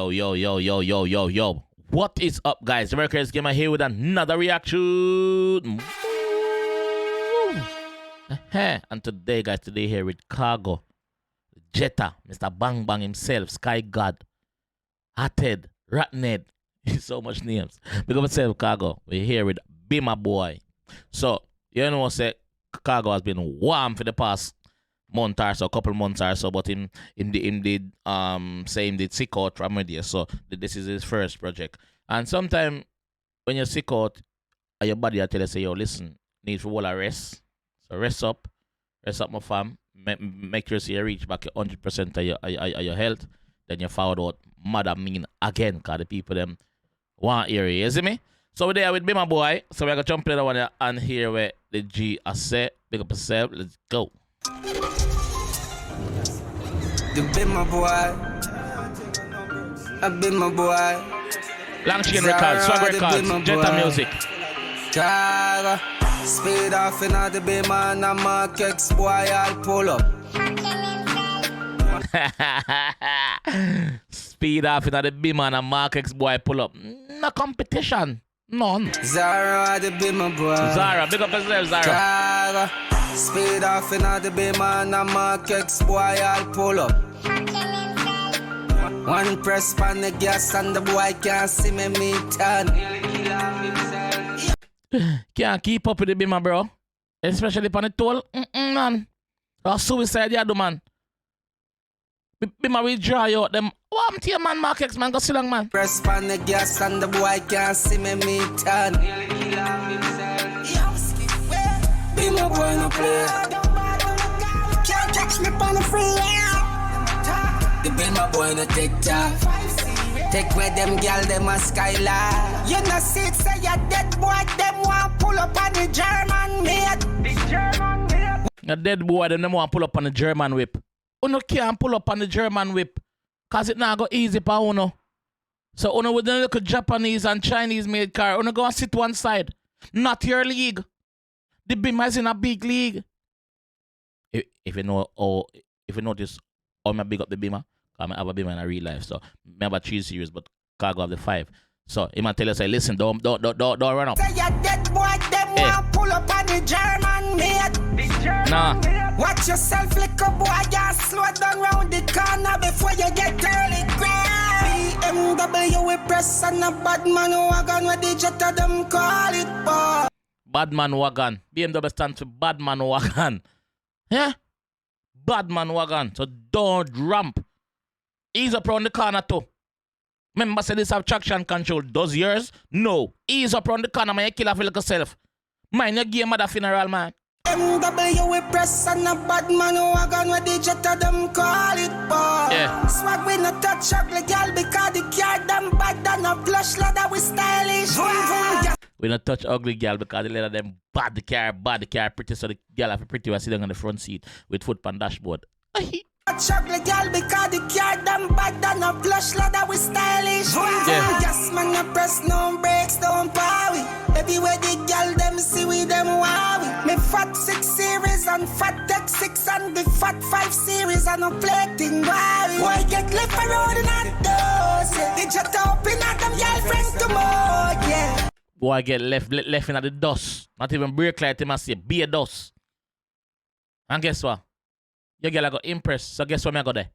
Yo. What is up, guys? JAMAICA'S Gamer here with another reaction. And today, guys, here with Khago, Jetta, Mr. Bang Bang himself, Sky God, Hothead, Ratned. So much names. Big up myself, Khago. We're here with Bimma boy. So, you know what, Khago has been warm for the past month or so, couple months or so, but him did sick out from there. So this is his first project. And sometimes when you're sick out, your body will tell you, say, yo, listen, need for all a rest. So rest up my fam. Make sure you reach back 100% of your health. Then you forward out mother mean again, because the people them want hear you see me? So we're there with Bimma boy. So we're gonna jump in the one and hear where the G I say. Big up yourself, let's go. The Bimma boy, a Bimma boy. Long Chain Records, Swag Records, Jetta Music. Khago, speed off in the Bimma and 𝐑𝐂𝐂𝐓𝐈𝐎𝐍 boy, I'll pull up. Speed off in the Bimma and 𝐑𝐂𝐂𝐓𝐈𝐎𝐍 boy pull up. No competition, none. Zara, the Bimma boy. Zara, big up yourself, Zara. Khago, speed off in the Bimma and 𝐑𝐂𝐂𝐓𝐈𝐎𝐍 boy, I'll pull up. One press on the gas and the boy can't see me turn. Can't keep up with the Bimma, bro. Especially on the toll. Man. Or suicide, you do, man. Bimma will dry you out them. What am to you, man, 𝐑𝐂𝐂𝐓𝐈𝐎𝐍, man? Go sit down, man. Press on the gas and the boy can't see me turn. Bimma boy no play. Can't catch me on the free. The Bimma boy no TikTok. Take where them gal them a skyline. You know see it say ya dead boy them want pull up on the German made. The German made. A dead boy them want pull up on the German whip. Uno can't pull up on the German whip. Cause it not go easy pa uno. So uno with the little Japanese and Chinese made car, uno go and sit one side. Not your league. The Bimma is in a big league. If you notice, how I big up the Bimma. I have a Bimma in a real life, so I have a 3 series, but Khago have the 5. So he might tell you, say, listen, don't run up. Say ya dead boy, them want pull up on the German made. Nah. Watch yourself, little boy, you slow down round the corner before you get early grab. BMW we press on a bad man wagon where the Jetta them call it, boy. Bad man wagon. BMW stands for bad man wagon. Yeah? Bad man wagon. So don't ramp. Ease up around the corner too. Remember, say this have traction control. Does yours? No. Ease up around the corner, man. You kill off your little self. Mind your game at the funeral, man. MW we press on a bad man wagon where the Jetta them call it, boy. Yeah. Swag we no touch ugly girl because the car them bad and a flush leather we stylish. We don't touch ugly girl because the leather them bad. The car pretty, so the girl have a pretty one sitting on the front seat with foot on dashboard. Chocolate girl because the car them bad and a flush leather we stylish. Yeah. Yes man no press no brakes don't power. Everywhere the girl them see we them wow. Me fat 6 series and fat tech 6 and the fat 5 series and no plating wow. Boy get left around in that doors. The Jetta up in at them y'all friends tomorrow. Yeah. Boy get left in at the dust. Not even brake light him and say be a dust. And guess what? Your girl I got impressed, so guess what I got there?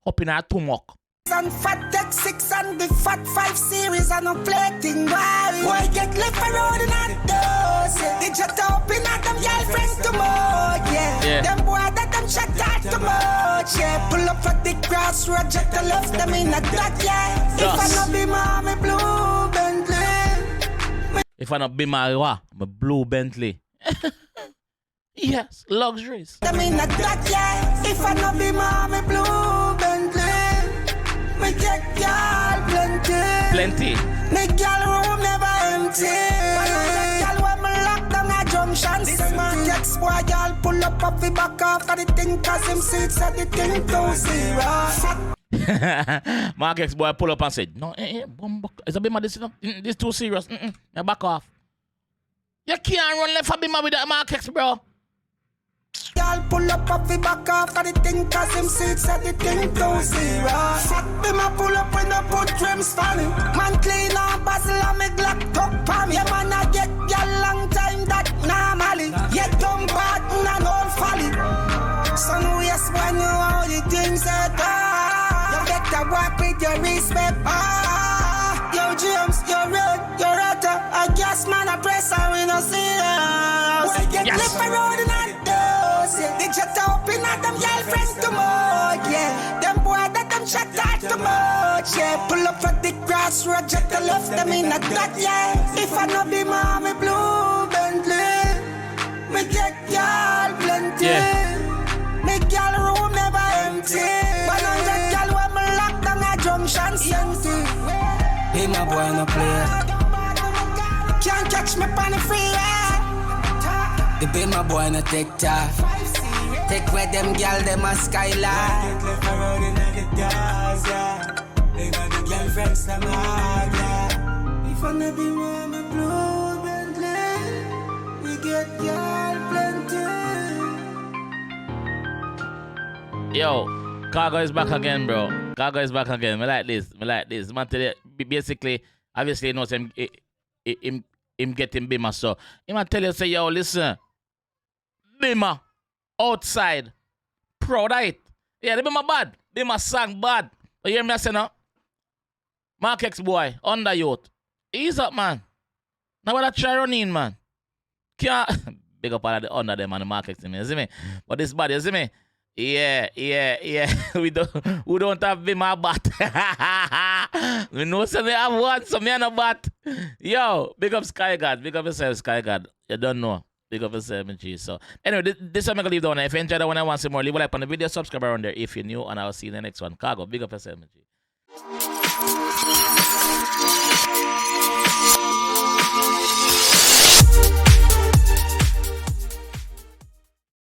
Up in our tumok. And fat tech 6 and the fat 5 series and no plating wow. Boy get left around in that doors. The Jetta up in at them y'all friends tomorrow. Yeah. Them boy that them shut out too much. Yeah. Pull up at the crossroad, Jetta left them in a dot. Yeah. If I not be my blue Bentley. If I not be my blue Bentley. Yes, luxuries. I mean that yeah. If I not be my blue Bentley, me get y'all plenty. Me girl room never empty. Girl when me lock down a junction, this 𝐑𝐂𝐓𝐈𝐎𝐍 boy y'all pull up off the back off of the thing 'cause him seats at the thing too serious. 𝐑𝐂𝐓𝐈𝐎𝐍 boy pull up and said, no, it's a Bimma this too serious. You back off. You can't run left for Bimma with that 𝐑𝐂𝐓𝐈𝐎𝐍, bro. girl pull up off the back off of the thing, cause him seats at the thing too serious. Fuck Bimma pull up when I put trims for me. Man clean up basil and me glock tuck for me. Yeah man I get ya long time that normally. Yeah dumb button and old folly. Son yes when you how the things that you better walk with your respect. Yo James, you're red, you're red. I guess man I press and we no see us. Why get left around in that dose? They just open at them girlfriends too much. Yeah, them boy that them shut out too much. Yeah, pull up at the crossroad, just to left them in a dot. Yeah, if I no be mommy blue Bentley, me get y'all plenty. Yeah. Make y'all room never empty. 100 y'all when me lock down a junction empty. Be my boy no play. Can't catch me on the freeway. The be my boy no take time. Take where them gal them a skyline. Get left around in the cars, yeah. They got the girlfriends them hard, yeah. If I no be mommy blue Bentley, we get y'all plenty. Yo, Khago is back again, bro. Khago is back again. Me like this. Man, tell you, basically, obviously, you know, him getting Bimma. So, he might tell you, say, yo, listen, Bimma, outside, proud of it. Yeah, the Bimma bad. Bimma song bad. You hear me say, no? Mark X boy, under youth. Ease up, man. Now, what I try running, man. Can't big up all of the under them and the Mark X, you see me? But this bad, you see me? Yeah. we don't have Bimma bat. We know so we have one, so me and a bat. Yo, big up Sky God. Big up yourself, Sky God. You don't know. Big up yourself, G. So anyway, this one I'm gonna leave down there. If you enjoyed that one, I want to see more, leave a like on the video, subscribe around there if you're new, and I'll see you in the next one. Khago, big up yourself, G.